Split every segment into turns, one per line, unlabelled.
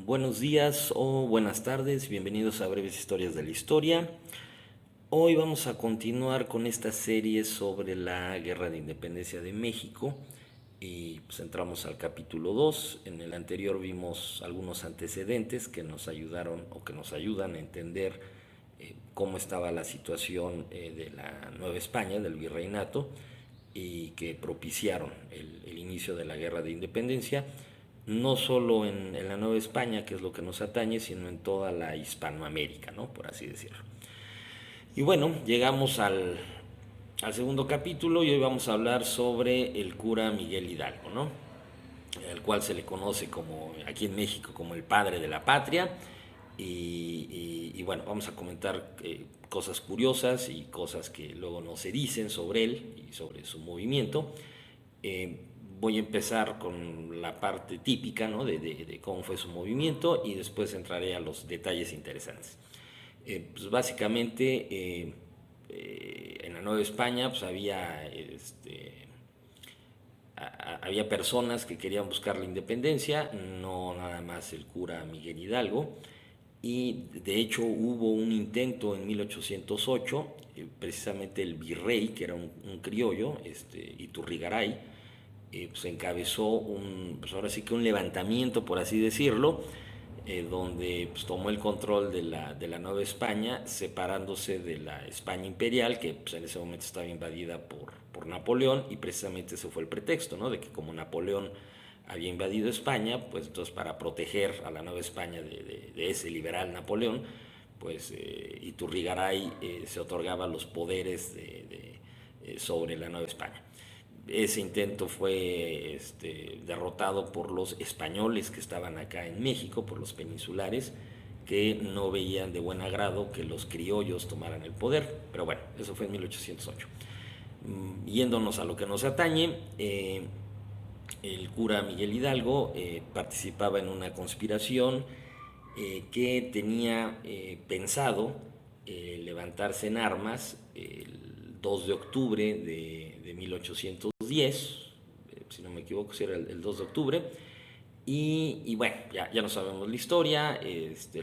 Buenos días o buenas tardes, bienvenidos a Breves Historias de la Historia. Hoy vamos a continuar con esta serie sobre la Guerra de Independencia de México y pues entramos al capítulo 2. En el anterior vimos algunos antecedentes que nos ayudaron o que nos ayudan a entender cómo estaba la situación de la Nueva España, del virreinato, y que propiciaron el inicio de la Guerra de Independencia, no solo en la Nueva España, que es lo que nos atañe, sino en toda la Hispanoamérica, ¿no? Por así decirlo. Y bueno, llegamos al segundo capítulo y hoy vamos a hablar sobre el cura Miguel Hidalgo, ¿no? Al cual se le conoce como aquí en México como el padre de la patria. Y bueno, vamos a comentar cosas curiosas y cosas que luego no se dicen sobre él y sobre su movimiento. Eh, Voy a empezar con la parte típica, ¿no? de cómo fue su movimiento y después entraré a los detalles interesantes. Pues básicamente en la Nueva España pues había personas que querían buscar la independencia, no nada más el cura Miguel Hidalgo, y de hecho hubo un intento en 1808, precisamente el virrey, que era un criollo, Iturrigaray, pues encabezó pues ahora sí que un levantamiento, por así decirlo, donde pues, tomó el control de la Nueva España, separándose de la España imperial, que pues, en ese momento estaba invadida por Napoleón, y precisamente ese fue el pretexto, ¿no? De que como Napoleón había invadido España, pues entonces para proteger a la Nueva España de ese liberal Napoleón, pues Iturrigaray se otorgaba los poderes sobre la Nueva España. Ese intento fue derrotado por los españoles que estaban acá en México, por los peninsulares, que no veían de buen agrado que los criollos tomaran el poder. Pero bueno, eso fue en 1808. Yéndonos a lo que nos atañe, el cura Miguel Hidalgo participaba en una conspiración que tenía pensado levantarse en armas el 2 de octubre de 1810, si no me equivoco, si era el 2 de octubre. Y bueno, ya no sabemos la historia,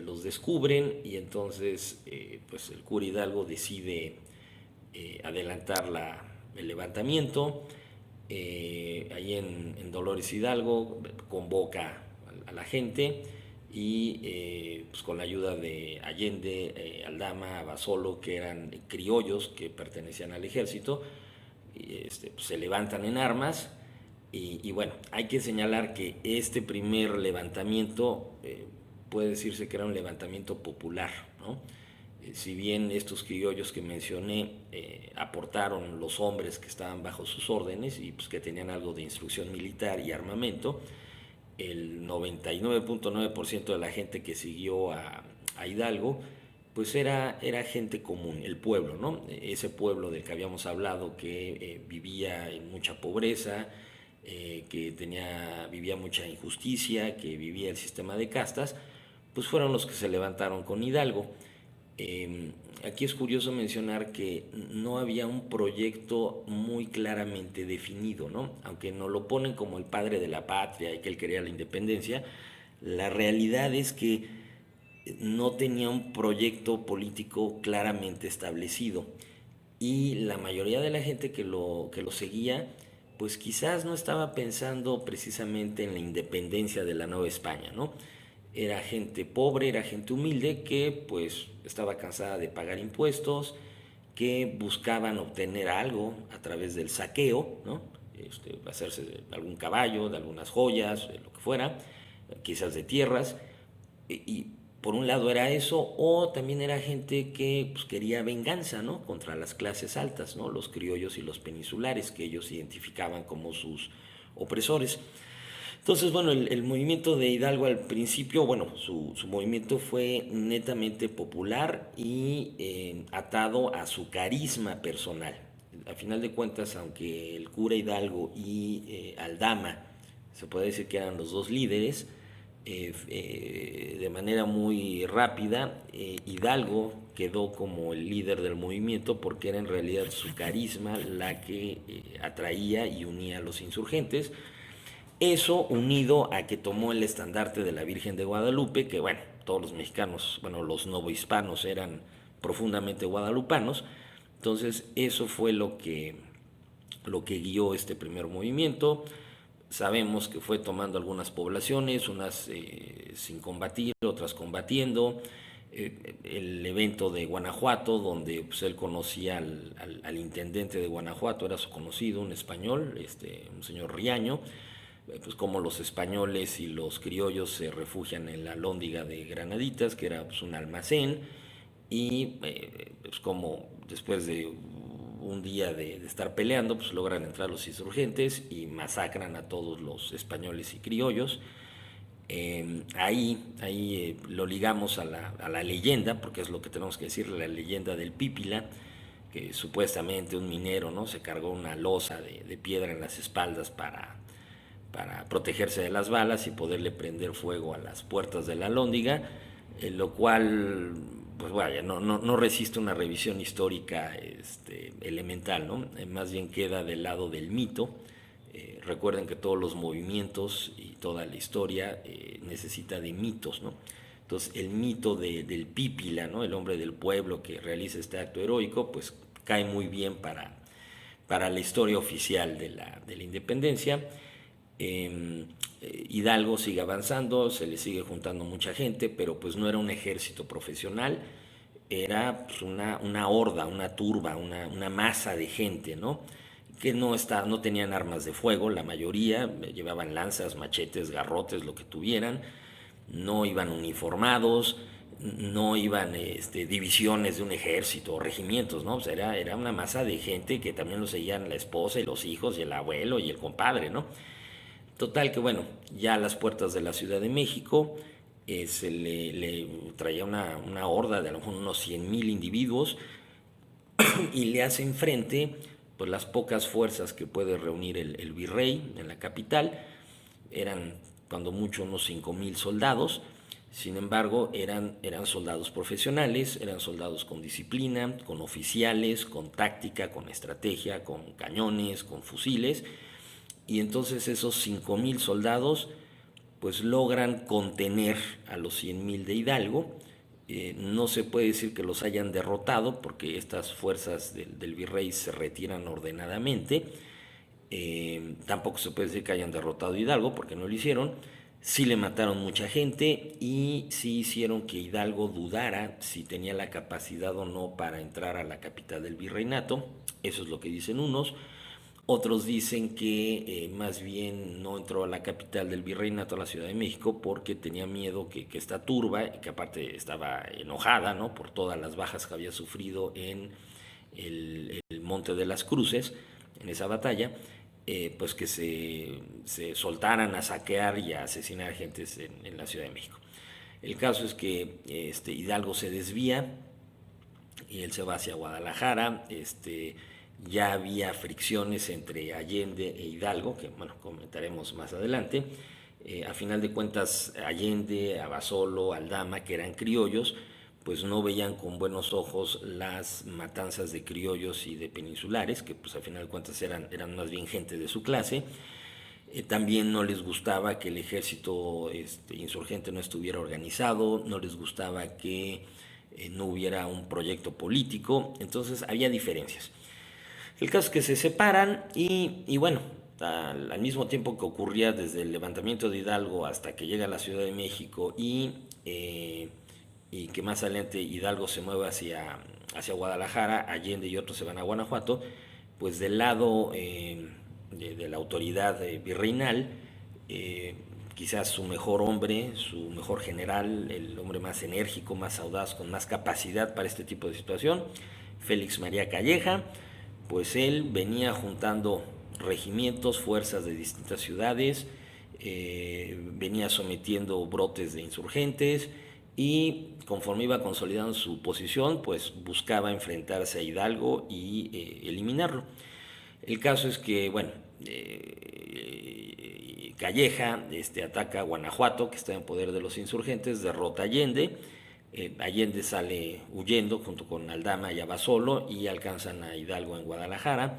los descubren y entonces pues el cura Hidalgo decide adelantar el levantamiento. Ahí en Dolores Hidalgo convoca a la gente y pues con la ayuda de Allende, Aldama, Abasolo, que eran criollos que pertenecían al ejército, pues se levantan en armas. Y bueno, hay que señalar que este primer levantamiento puede decirse que era un levantamiento popular, ¿no? Si bien estos criollos que mencioné aportaron los hombres que estaban bajo sus órdenes y pues, que tenían algo de instrucción militar y armamento, el 99.9% de la gente que siguió a Hidalgo pues era gente común, el pueblo, ¿no? Ese pueblo del que habíamos hablado que vivía en mucha pobreza, que vivía mucha injusticia, que vivía el sistema de castas, pues fueron los que se levantaron con Hidalgo. Aquí es curioso mencionar que no había un proyecto muy claramente definido, ¿no? Aunque nos lo ponen como el padre de la patria y que él quería la independencia, la realidad es que no tenía un proyecto político claramente establecido y la mayoría de la gente que lo seguía pues quizás no estaba pensando precisamente en la independencia de la Nueva España, ¿no? Era gente pobre, era gente humilde que pues estaba cansada de pagar impuestos, que buscaban obtener algo a través del saqueo, ¿no? Hacerse de algún caballo, de algunas joyas, de lo que fuera, quizás de tierras. Y por un lado era eso, o también era gente que pues, quería venganza, ¿no? Contra las clases altas, ¿no? Los criollos y los peninsulares, que ellos identificaban como sus opresores. Entonces, bueno, el movimiento de Hidalgo al principio, bueno, su movimiento fue netamente popular y atado a su carisma personal. A final de cuentas, aunque el cura Hidalgo y Aldama se puede decir que eran los dos líderes, de manera muy rápida, Hidalgo quedó como el líder del movimiento porque era en realidad su carisma la que atraía y unía a los insurgentes. Eso unido a que tomó el estandarte de la Virgen de Guadalupe, que bueno, todos los mexicanos, bueno, los novohispanos eran profundamente guadalupanos. Entonces eso fue lo que guió este primer movimiento. Sabemos que fue tomando algunas poblaciones, unas sin combatir, otras combatiendo. El evento de Guanajuato, donde pues, él conocía al intendente de Guanajuato, era su conocido, un español, un señor Riaño, pues como los españoles y los criollos se refugian en la Alhóndiga de Granaditas, que era pues, un almacén, y pues como después de un día de estar peleando, pues logran entrar los insurgentes y masacran a todos los españoles y criollos. Ahí lo ligamos a la leyenda, porque es lo que tenemos que decir, la leyenda del Pípila, que supuestamente un minero, ¿no?, se cargó una losa de piedra en las espaldas para protegerse de las balas y poderle prender fuego a las puertas de la Alhóndiga, lo cual, pues vaya, no resiste una revisión histórica elemental, ¿no? Más bien queda del lado del mito. Recuerden que todos los movimientos y toda la historia necesita de mitos, ¿no? Entonces el mito del Pípila, ¿no?, el hombre del pueblo que realiza este acto heroico, pues cae muy bien para la historia oficial de la independencia. Hidalgo sigue avanzando, se le sigue juntando mucha gente, pero pues no era un ejército profesional, era pues una horda, una turba, una masa de gente, ¿no?, que no tenían armas de fuego, la mayoría llevaban lanzas, machetes, garrotes, lo que tuvieran, no iban uniformados, no iban divisiones de un ejército o regimientos, ¿no? O sea, era una masa de gente que también lo seguían la esposa y los hijos y el abuelo y el compadre, ¿no? Total que bueno, ya a las puertas de la Ciudad de México se le traía una horda de a lo mejor unos 100,000 individuos y le hacen frente pues las pocas fuerzas que puede reunir el virrey en la capital. Eran cuando mucho unos 5,000 soldados. Sin embargo, eran soldados profesionales, eran soldados con disciplina, con oficiales, con táctica, con estrategia, con cañones, con fusiles. Y entonces esos 5,000 soldados pues logran contener a los 100,000 de Hidalgo. No se puede decir que los hayan derrotado porque estas fuerzas del virrey se retiran ordenadamente. Tampoco se puede decir que hayan derrotado a Hidalgo porque no lo hicieron. Sí le mataron mucha gente y sí hicieron que Hidalgo dudara si tenía la capacidad o no para entrar a la capital del virreinato. Eso es lo que dicen unos. Otros dicen que más bien no entró a la capital del virreinato, a la Ciudad de México, porque tenía miedo que esta turba, y que aparte estaba enojada, ¿no?, por todas las bajas que había sufrido en el Monte de las Cruces, en esa batalla, pues que se soltaran a saquear y a asesinar gentes en la Ciudad de México. El caso es que Hidalgo se desvía y él se va hacia Guadalajara. Ya había fricciones entre Allende e Hidalgo, que bueno, comentaremos más adelante. A final de cuentas, Allende, Abasolo, Aldama, que eran criollos, pues no veían con buenos ojos las matanzas de criollos y de peninsulares, que pues a final de cuentas eran más bien gente de su clase. También no les gustaba que el ejército insurgente no estuviera organizado, no les gustaba que no hubiera un proyecto político, entonces había diferencias. El caso es que se separan y bueno, al mismo tiempo que ocurría desde el levantamiento de Hidalgo hasta que llega a la Ciudad de México y que más adelante Hidalgo se mueve hacia Guadalajara, Allende y otros se van a Guanajuato, pues del lado de la autoridad virreinal, quizás su mejor hombre, su mejor general, el hombre más enérgico, más audaz, con más capacidad para este tipo de situación, Félix María Calleja, pues él venía juntando regimientos, fuerzas de distintas ciudades, venía sometiendo brotes de insurgentes y conforme iba consolidando su posición, pues buscaba enfrentarse a Hidalgo y eliminarlo. El caso es que, bueno, Calleja ataca a Guanajuato, que está en poder de los insurgentes, derrota a Allende. Allende sale huyendo junto con Aldama y Abasolo y alcanzan a Hidalgo en Guadalajara.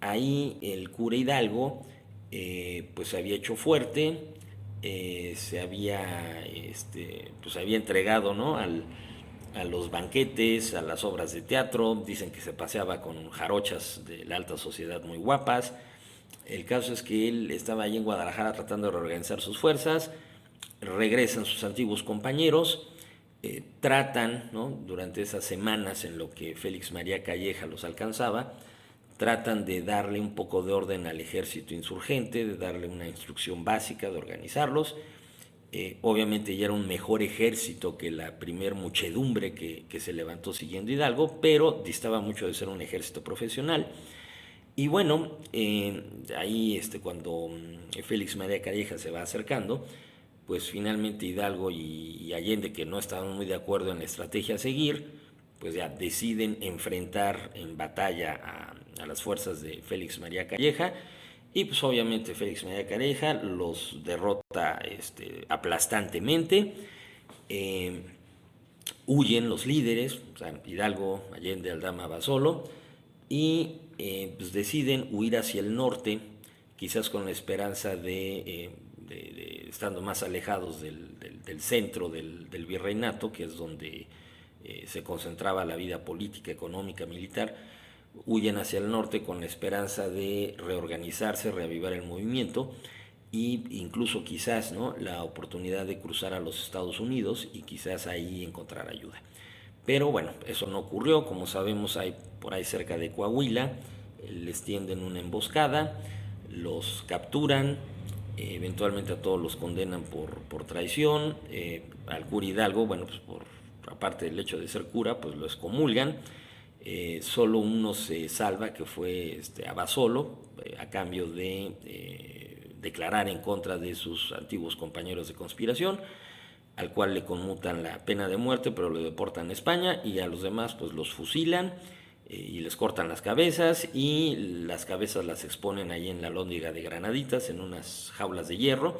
Ahí el cura Hidalgo pues se había hecho fuerte, se había entregado, ¿no?, a los banquetes, a las obras de teatro. Dicen que se paseaba con jarochas de la alta sociedad muy guapas. El caso es que él estaba allí en Guadalajara tratando de reorganizar sus fuerzas. Regresan sus antiguos compañeros, tratan, ¿no?, durante esas semanas en lo que Félix María Calleja los alcanzaba, tratan de darle un poco de orden al ejército insurgente, de darle una instrucción básica, de organizarlos. Obviamente ya era un mejor ejército que la primer muchedumbre que se levantó siguiendo Hidalgo, pero distaba mucho de ser un ejército profesional. Y bueno, ahí cuando Félix María Calleja se va acercando, pues finalmente Hidalgo y Allende, que no estaban muy de acuerdo en la estrategia a seguir, pues ya deciden enfrentar en batalla a las fuerzas de Félix María Calleja. Y pues obviamente Félix María Calleja los derrota aplastantemente. Eh, Huyen los líderes, o sea, Hidalgo, Allende, Aldama, Basolo, y pues deciden huir hacia el norte, quizás con la esperanza de estando más alejados del centro del virreinato, que es donde se concentraba la vida política, económica, militar. Huyen hacia el norte con la esperanza de reorganizarse, reavivar el movimiento e incluso quizás, ¿no?, la oportunidad de cruzar a los Estados Unidos y quizás ahí encontrar ayuda. Pero bueno, eso no ocurrió. Como sabemos, hay por ahí cerca de Coahuila, les tienden una emboscada, los capturan, eventualmente a todos los condenan por traición. Al cura Hidalgo, bueno, pues aparte del hecho de ser cura, pues lo excomulgan. Solo uno se salva, que fue Abasolo, a cambio de declarar en contra de sus antiguos compañeros de conspiración, al cual le conmutan la pena de muerte, pero lo deportan a España, y a los demás pues los fusilan y les cortan las cabezas, y las cabezas las exponen ahí en la Lóndiga de Granaditas, en unas jaulas de hierro,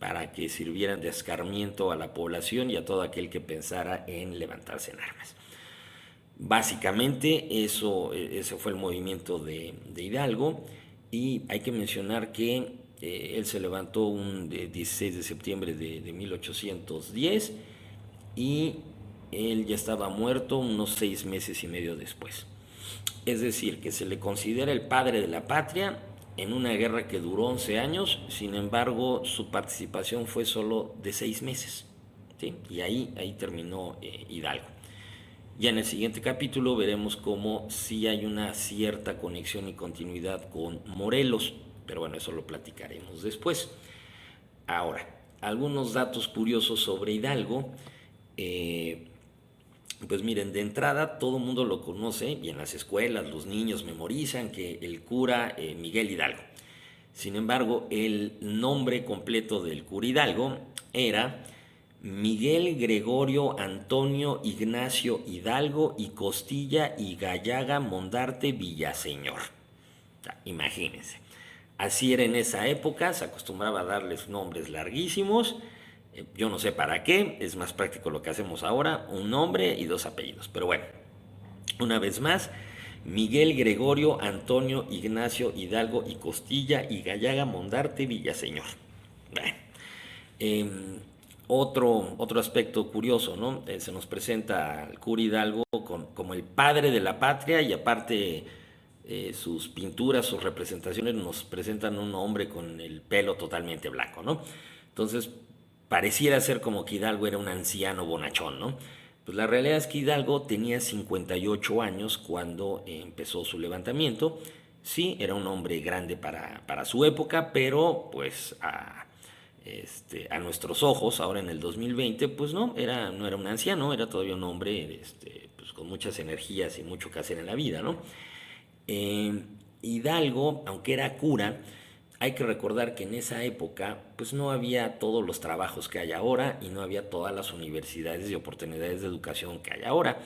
para que sirvieran de escarmiento a la población y a todo aquel que pensara en levantarse en armas. Básicamente ese fue el movimiento de Hidalgo, y hay que mencionar que él se levantó un 16 de septiembre de 1810 y él ya estaba muerto unos 6 meses y medio después. Es decir, que se le considera el padre de la patria en una guerra que duró 11 años, sin embargo su participación fue solo de 6 meses, ¿sí? Y ahí terminó Hidalgo. Ya en el siguiente capítulo veremos cómo sí hay una cierta conexión y continuidad con Morelos, pero bueno, eso lo platicaremos después. Ahora, algunos datos curiosos sobre Hidalgo. Pues miren, de entrada todo el mundo lo conoce y en las escuelas los niños memorizan que el cura Miguel Hidalgo. Sin embargo, el nombre completo del cura Hidalgo era Miguel Gregorio Antonio Ignacio Hidalgo y Costilla y Gallaga Mondarte Villaseñor. O sea, imagínense. Así era en esa época, se acostumbraba a darles nombres larguísimos. Yo no sé para qué, es más práctico lo que hacemos ahora, un nombre y 2 apellidos. Pero bueno, una vez más, Miguel Gregorio Antonio Ignacio Hidalgo y Costilla y Gallaga Mondarte Villaseñor. Bueno, otro aspecto curioso, ¿no? Se nos presenta al cura Hidalgo como el padre de la patria, y aparte sus pinturas, sus representaciones nos presentan un hombre con el pelo totalmente blanco, ¿no? Entonces pareciera ser como que Hidalgo era un anciano bonachón, ¿no? Pues la realidad es que Hidalgo tenía 58 años cuando empezó su levantamiento. Sí, era un hombre grande para su época, pero pues a nuestros ojos, ahora en el 2020, pues no era un anciano, era todavía un hombre pues con muchas energías y mucho que hacer en la vida, ¿no? Hidalgo, aunque era cura, hay que recordar que en esa época pues no había todos los trabajos que hay ahora y no había todas las universidades y oportunidades de educación que hay ahora.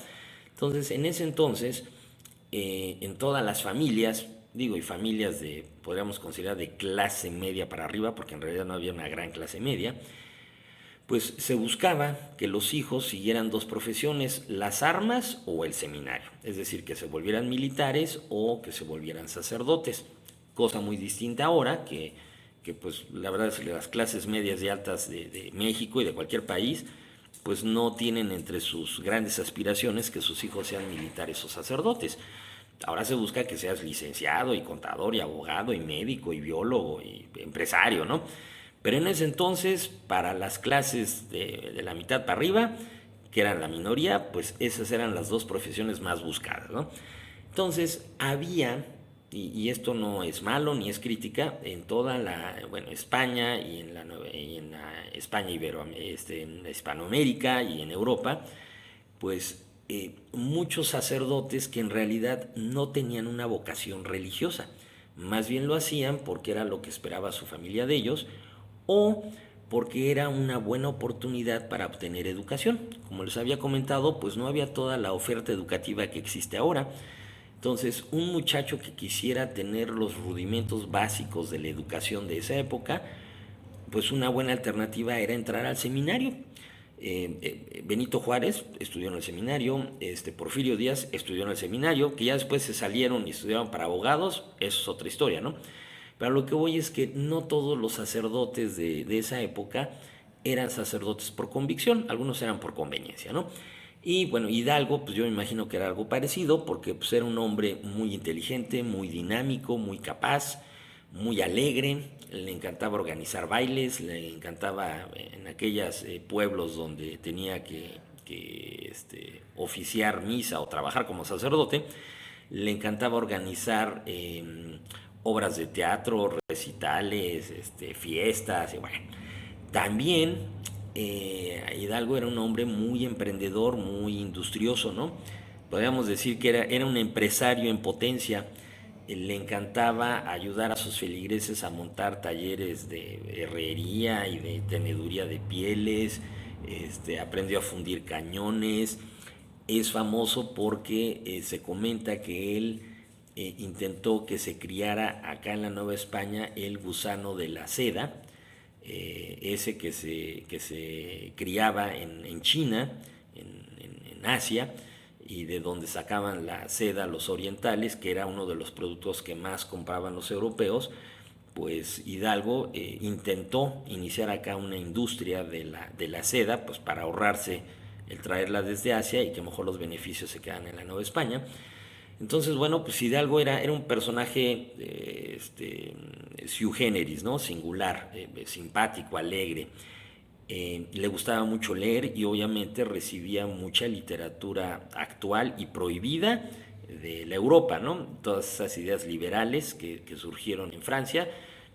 Entonces, en ese entonces, en todas las familias, digo, y familias de, podríamos considerar de clase media para arriba, porque en realidad no había una gran clase media, pues se buscaba que los hijos siguieran dos profesiones, las armas o el seminario, es decir, que se volvieran militares o que se volvieran sacerdotes, cosa muy distinta ahora que pues la verdad es que las clases medias y altas de México y de cualquier país pues no tienen entre sus grandes aspiraciones que sus hijos sean militares o sacerdotes. Ahora se busca que seas licenciado y contador y abogado y médico y biólogo y empresario, ¿no? Pero en ese entonces, para las clases de la mitad para arriba, que eran la minoría, pues esas eran las dos profesiones más buscadas, ¿no? Entonces había, y esto no es malo ni es crítica, en toda la, bueno, España y en la España en Hispanoamérica y en Europa, pues muchos sacerdotes que en realidad no tenían una vocación religiosa, más bien lo hacían porque era lo que esperaba su familia de ellos o porque era una buena oportunidad para obtener educación. Como les había comentado, pues no había toda la oferta educativa que existe ahora. Entonces, un muchacho que quisiera tener los rudimentos básicos de la educación de esa época, pues una buena alternativa era entrar al seminario. Benito Juárez estudió en el seminario, Porfirio Díaz estudió en el seminario, que ya después se salieron y estudiaron para abogados, eso es otra historia, ¿no? Pero lo que voy es que no todos los sacerdotes de esa época eran sacerdotes por convicción, algunos eran por conveniencia, ¿no? Y bueno, Hidalgo, pues yo me imagino que era algo parecido, porque pues era un hombre muy inteligente, muy dinámico, muy capaz, muy alegre, le encantaba organizar bailes, le encantaba en aquellos pueblos donde tenía que oficiar misa o trabajar como sacerdote, le encantaba organizar obras de teatro, recitales, fiestas, y bueno, también Hidalgo era un hombre muy emprendedor, muy industrioso, ¿no? Podríamos decir que era un empresario en potencia. Le encantaba ayudar a sus feligreses a montar talleres de herrería y de teneduría de pieles. Aprendió a fundir cañones. Es famoso porque se comenta que él intentó que se criara acá en la Nueva España el gusano de la seda, ese que se criaba en China, en Asia, y de donde sacaban la seda los orientales, que era uno de los productos que más compraban los europeos. Pues Hidalgo intentó iniciar acá una industria de la seda, pues para ahorrarse el traerla desde Asia y que mejor los beneficios se quedan en la Nueva España. Entonces, bueno, pues Hidalgo era un personaje sui generis, ¿no? Singular, simpático, alegre. Le gustaba mucho leer y obviamente recibía mucha literatura actual y prohibida de la Europa, ¿no? Todas esas ideas liberales que surgieron en Francia,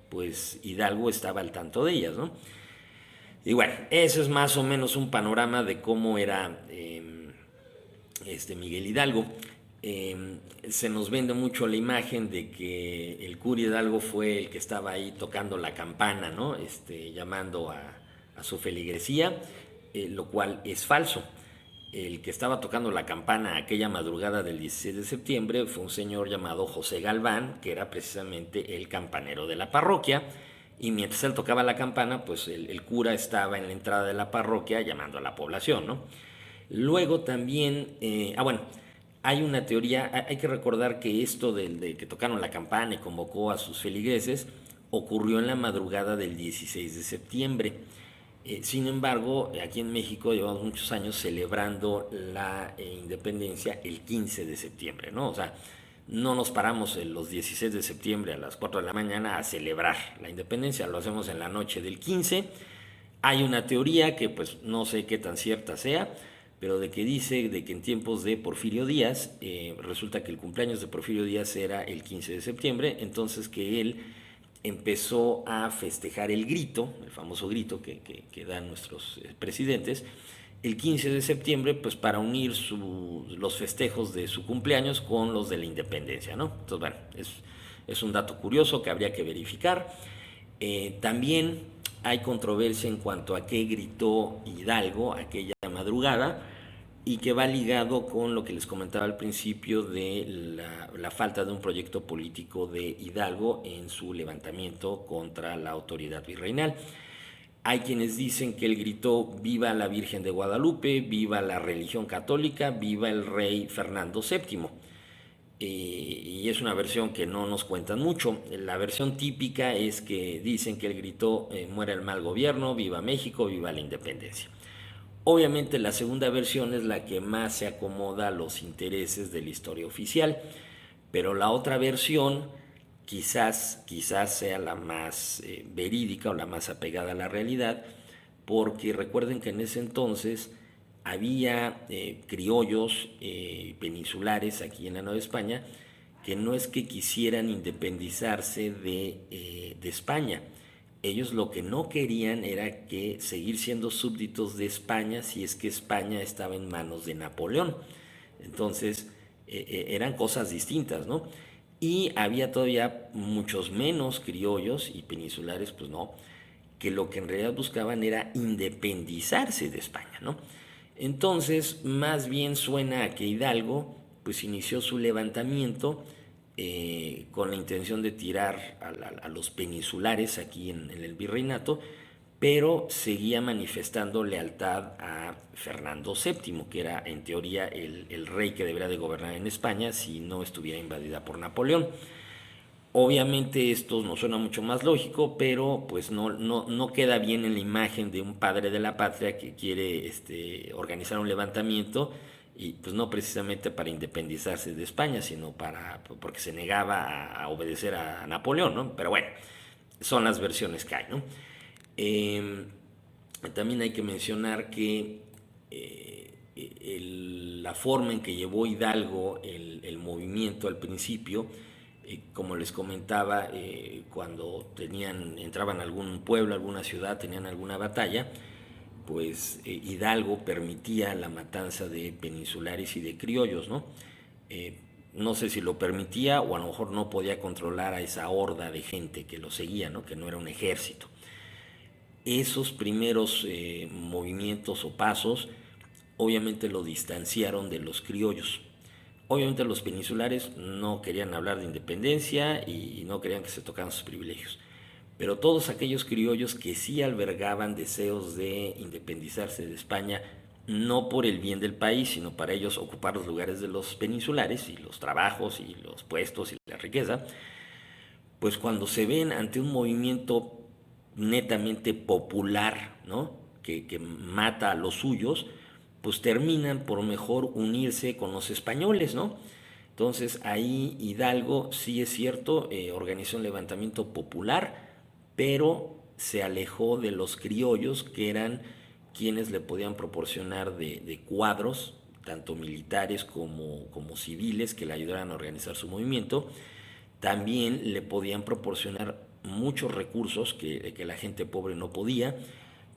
pues Hidalgo estaba al tanto de ellas, ¿no? Y bueno, eso es más o menos un panorama de cómo era Miguel Hidalgo. Se nos vende mucho la imagen de que el cura Hidalgo fue el que estaba ahí tocando la campana, ¿no? Llamando a su feligresía, lo cual es falso. El que estaba tocando la campana aquella madrugada del 16 de septiembre fue un señor llamado José Galván, que era precisamente el campanero de la parroquia, y mientras él tocaba la campana, pues el cura estaba en la entrada de la parroquia llamando a la población, ¿no? Luego también, bueno, hay una teoría, hay que recordar que esto de que tocaron la campana y convocó a sus feligreses ocurrió en la madrugada del 16 de septiembre. Sin embargo, aquí en México llevamos muchos años celebrando la independencia el 15 de septiembre, ¿no? O sea, no nos paramos los 16 de septiembre a las 4 de la mañana a celebrar la independencia, lo hacemos en la noche del 15. Hay una teoría que pues no sé qué tan cierta sea, pero de que dice de que en tiempos de Porfirio Díaz, resulta que el cumpleaños de Porfirio Díaz era el 15 de septiembre, entonces que él empezó a festejar el grito, el famoso grito que dan nuestros presidentes, el 15 de septiembre, pues para unir los festejos de su cumpleaños con los de la independencia, ¿no? Entonces, bueno, Es un dato curioso que habría que verificar. También hay controversia en cuanto a qué gritó Hidalgo aquella madrugada y que va ligado con lo que les comentaba al principio de la falta de un proyecto político de Hidalgo en su levantamiento contra la autoridad virreinal. Hay quienes dicen que él gritó viva la Virgen de Guadalupe, viva la religión católica, viva el rey Fernando VII. Y es una versión que no nos cuentan mucho. La versión típica es que dicen que él gritó muera el mal gobierno, viva México, viva la independencia. Obviamente la segunda versión es la que más se acomoda a los intereses de la historia oficial, pero la otra versión quizás sea la más verídica o la más apegada a la realidad, porque recuerden que en ese entonces había criollos peninsulares aquí en la Nueva España que no es que quisieran independizarse de España. Ellos lo que no querían era que seguir siendo súbditos de España si es que España estaba en manos de Napoleón. Entonces eran cosas distintas, ¿no? Y había todavía muchos menos criollos y peninsulares, pues no, que lo que en realidad buscaban era independizarse de España, ¿no? Entonces, más bien suena a que Hidalgo pues inició su levantamiento con la intención de tirar a los peninsulares aquí en el virreinato, pero seguía manifestando lealtad a Fernando VII, que era en teoría el rey que debería de gobernar en España si no estuviera invadida por Napoleón. Obviamente esto nos suena mucho más lógico, pero pues no queda bien en la imagen de un padre de la patria que quiere organizar un levantamiento y pues no precisamente para independizarse de España, sino porque se negaba a obedecer a Napoleón, ¿no? Pero bueno, son las versiones que hay, ¿no? Eh, También hay que mencionar que la forma en que llevó Hidalgo el movimiento al principio, como les comentaba, cuando entraban a algún pueblo, alguna ciudad, tenían alguna batalla, pues Hidalgo permitía la matanza de peninsulares y de criollos, ¿no? Eh, no sé si lo permitía o a lo mejor no podía controlar a esa horda de gente que lo seguía, ¿no? Que no era un ejército. Esos primeros movimientos o pasos obviamente lo distanciaron de los criollos. Obviamente los peninsulares no querían hablar de independencia y no querían que se tocaran sus privilegios. Pero todos aquellos criollos que sí albergaban deseos de independizarse de España, no por el bien del país, sino para ellos ocupar los lugares de los peninsulares y los trabajos y los puestos y la riqueza, pues cuando se ven ante un movimiento netamente popular, ¿no? Que mata a los suyos, pues terminan por mejor unirse con los españoles, ¿no? Entonces ahí Hidalgo, sí es cierto, organizó un levantamiento popular, pero se alejó de los criollos que eran quienes le podían proporcionar de cuadros, tanto militares como civiles, que le ayudaran a organizar su movimiento. También le podían proporcionar muchos recursos que la gente pobre no podía,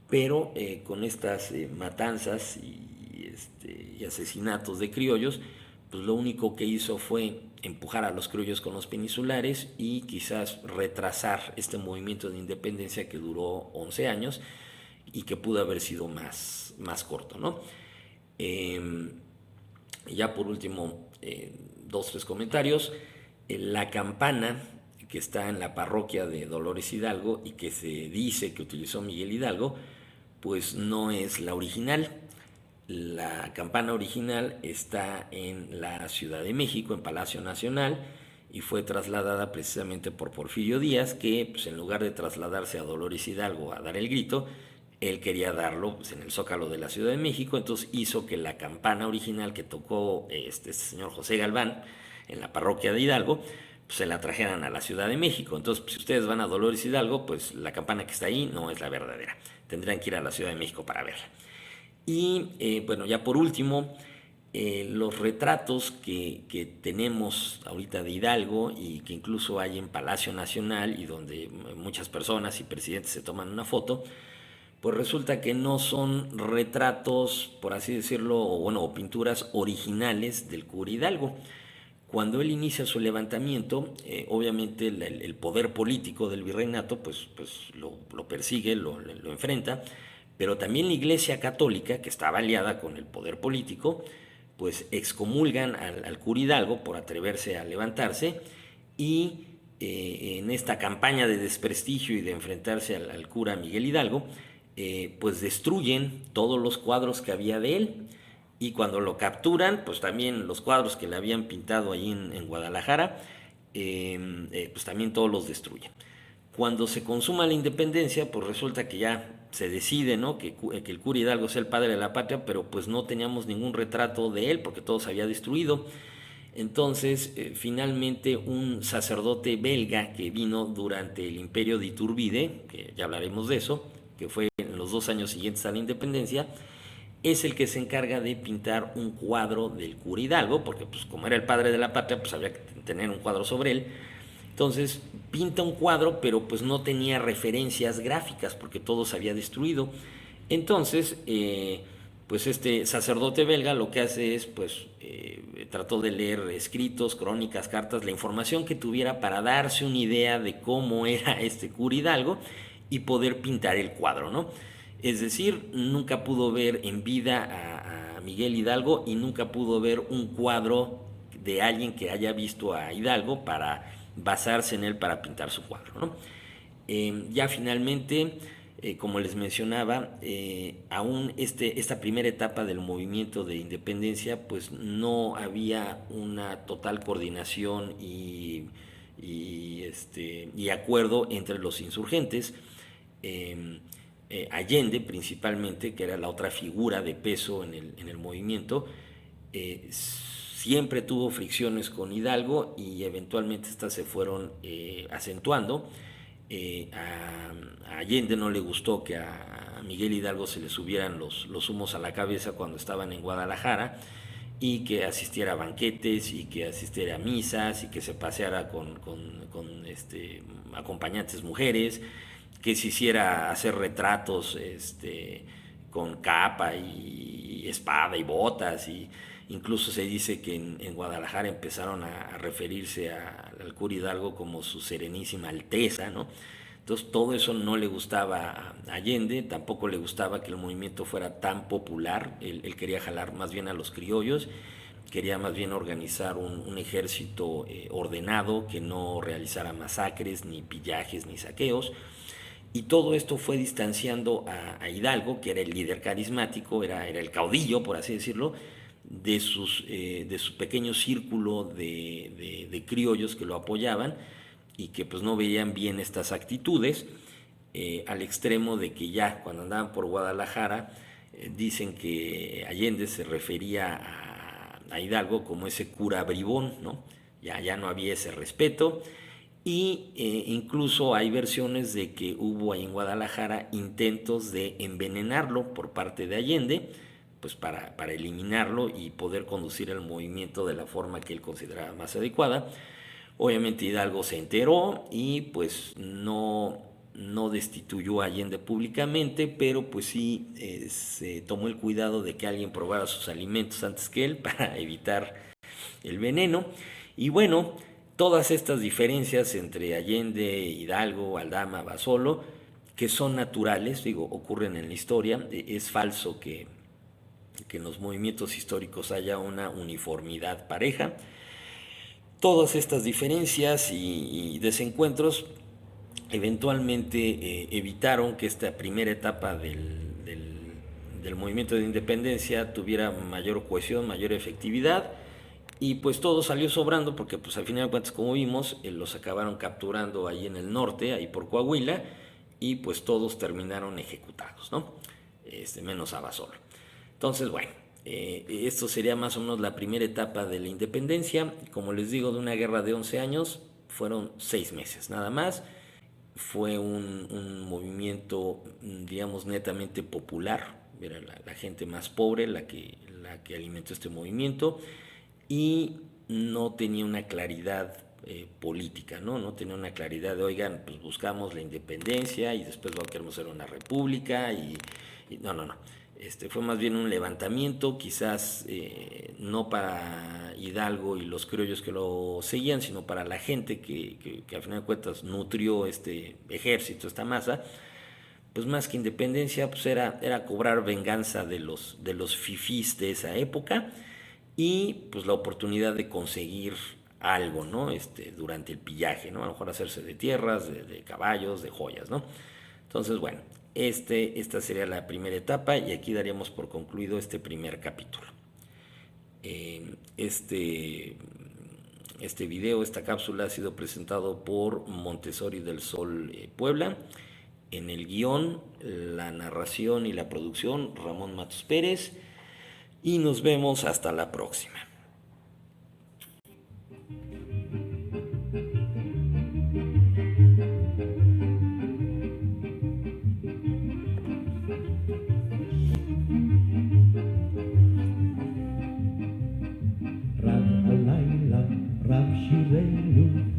pero con estas matanzas y asesinatos de criollos, pues lo único que hizo fue empujar a los criollos con los peninsulares y quizás retrasar este movimiento de independencia que duró 11 años y que pudo haber sido más corto, ¿no? Eh, ya por último, dos, tres comentarios. La campana que está en la parroquia de Dolores Hidalgo y que se dice que utilizó Miguel Hidalgo, pues no es la original. La campana original está en la Ciudad de México, en Palacio Nacional, y fue trasladada precisamente por Porfirio Díaz, que pues, en lugar de trasladarse a Dolores Hidalgo a dar el grito, él quería darlo pues, en el Zócalo de la Ciudad de México, entonces hizo que la campana original que tocó este señor José Galván en la parroquia de Hidalgo, pues, se la trajeran a la Ciudad de México. Entonces, pues, si ustedes van a Dolores Hidalgo, pues la campana que está ahí no es la verdadera. Tendrían que ir a la Ciudad de México para verla. Y bueno, ya por último, los retratos que tenemos ahorita de Hidalgo y que incluso hay en Palacio Nacional y donde muchas personas y presidentes se toman una foto, pues resulta que no son retratos, por así decirlo, o pinturas originales del cura Hidalgo. Cuando él inicia su levantamiento, obviamente el poder político del virreinato pues lo persigue, lo enfrenta, pero también la Iglesia Católica, que estaba aliada con el poder político, pues excomulgan al cura Hidalgo por atreverse a levantarse y en esta campaña de desprestigio y de enfrentarse al cura Miguel Hidalgo, pues destruyen todos los cuadros que había de él. Y cuando lo capturan, pues también los cuadros que le habían pintado ahí en Guadalajara, pues también todos los destruyen. Cuando se consuma la independencia, pues resulta que ya se decide, ¿no? Que el cura Hidalgo sea el padre de la patria, pero pues no teníamos ningún retrato de él porque todo se había destruido. Entonces, finalmente un sacerdote belga que vino durante el imperio de Iturbide, que ya hablaremos de eso, que fue en los 2 años siguientes a la independencia, es el que se encarga de pintar un cuadro del cura Hidalgo, porque pues como era el padre de la patria, pues había que tener un cuadro sobre él. Entonces pinta un cuadro, pero pues no tenía referencias gráficas, porque todo se había destruido. Entonces, pues este sacerdote belga lo que hace es, pues, trató de leer escritos, crónicas, cartas, la información que tuviera para darse una idea de cómo era este cura Hidalgo y poder pintar el cuadro, ¿no? Es decir, nunca pudo ver en vida a Miguel Hidalgo y nunca pudo ver un cuadro de alguien que haya visto a Hidalgo para basarse en él para pintar su cuadro, ¿no? Ya finalmente, como les mencionaba, aún esta primera etapa del movimiento de independencia, pues no había una total coordinación y acuerdo entre los insurgentes. Allende principalmente, que era la otra figura de peso en el movimiento, siempre tuvo fricciones con Hidalgo y eventualmente estas se fueron acentuando. A Allende no le gustó que a Miguel Hidalgo se le subieran los humos a la cabeza cuando estaban en Guadalajara y que asistiera a banquetes y que asistiera a misas y que se paseara con acompañantes mujeres, que se hiciera hacer retratos con capa y espada y botas, y incluso se dice que en Guadalajara empezaron a referirse al cura Hidalgo como su serenísima alteza, ¿no? Entonces todo eso no le gustaba a Allende, tampoco le gustaba que el movimiento fuera tan popular. Él quería jalar más bien a los criollos, quería más bien organizar un ejército ordenado que no realizara masacres, ni pillajes, ni saqueos. Y todo esto fue distanciando a Hidalgo, que era el líder carismático, era el caudillo, por así decirlo, de su pequeño círculo de criollos que lo apoyaban y que pues no veían bien estas actitudes, al extremo de que ya cuando andaban por Guadalajara, dicen que Allende se refería a Hidalgo como ese cura bribón, ¿no? Ya no había ese respeto. Y incluso hay versiones de que hubo ahí en Guadalajara intentos de envenenarlo por parte de Allende, pues para eliminarlo y poder conducir el movimiento de la forma que él consideraba más adecuada. Obviamente Hidalgo se enteró y pues no destituyó a Allende públicamente, pero pues sí se tomó el cuidado de que alguien probara sus alimentos antes que él para evitar el veneno. Y bueno, todas estas diferencias entre Allende, Hidalgo, Aldama, Basolo, que son naturales, digo, ocurren en la historia. Es falso que en los movimientos históricos haya una uniformidad pareja. Todas estas diferencias y desencuentros eventualmente evitaron que esta primera etapa del movimiento de independencia tuviera mayor cohesión, mayor efectividad, y pues todo salió sobrando porque pues al final de cuentas, como vimos, los acabaron capturando ahí en el norte, ahí por Coahuila, y pues todos terminaron ejecutados, ¿no? Menos Abasolo. Entonces, bueno, esto sería más o menos la primera etapa de la independencia. Como les digo, de una guerra de 11 años, fueron 6 meses nada más. Fue un movimiento, digamos, netamente popular. Era la gente más pobre la que alimentó este movimiento y no tenía una claridad política, ¿no? No tenía una claridad de, oigan, pues buscamos la independencia y después lo queremos ser una república y no. Fue más bien un levantamiento, quizás no para Hidalgo y los criollos que lo seguían, sino para la gente que a final de cuentas nutrió este ejército, esta masa. Pues más que independencia, pues era cobrar venganza de los fifís de esa época y pues la oportunidad de conseguir algo, ¿no? Durante el pillaje, ¿no? A lo mejor hacerse de tierras, de caballos, de joyas, ¿no? Entonces, bueno, esta sería la primera etapa y aquí daríamos por concluido este primer capítulo. Eh, este, este video, esta cápsula ha sido presentado por Montessori del Sol Puebla. En el guión, la narración y la producción, Ramón Matos Pérez. Y nos vemos hasta la próxima.
Rab Alayla, Rab Shirenu,